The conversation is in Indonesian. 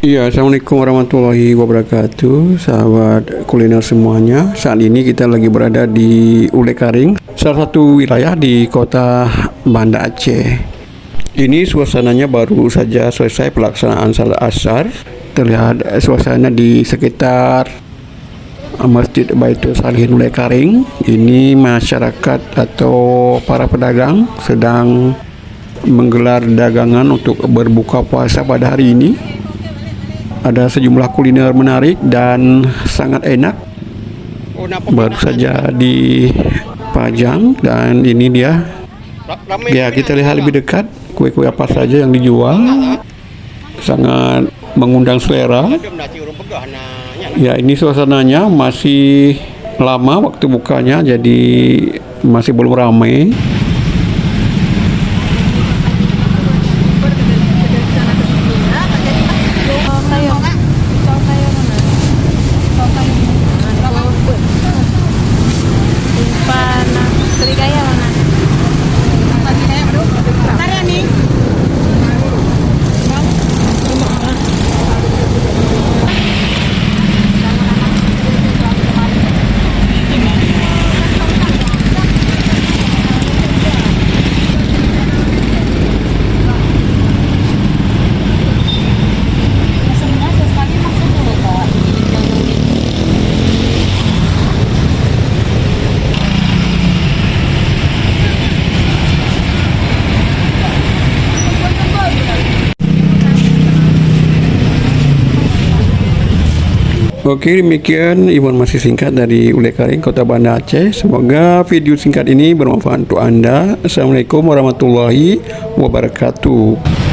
Iya, assalamualaikum warahmatullahi wabarakatuh, sahabat kuliner semuanya. Saat ini kita lagi berada di Ulekaring, salah satu wilayah di kota Banda Aceh. Ini suasananya baru saja selesai pelaksanaan salat asar. Terlihat suasana di sekitar Masjid Baitul Salihin Ulekaring. Ini masyarakat atau para pedagang sedang menggelar dagangan untuk berbuka puasa pada hari ini. Ada sejumlah kuliner menarik dan sangat enak. Baru saja dipajang dan ini dia. Ya, kita lihat lebih dekat kue-kue apa saja yang dijual. Sangat mengundang selera. Ya, ini suasananya masih lama waktu bukanya, jadi masih belum ramai. Oke, demikian informasi singkat dari Ulekaring, Kota Banda Aceh. Semoga video singkat ini bermanfaat untuk Anda. Assalamualaikum warahmatullahi wabarakatuh.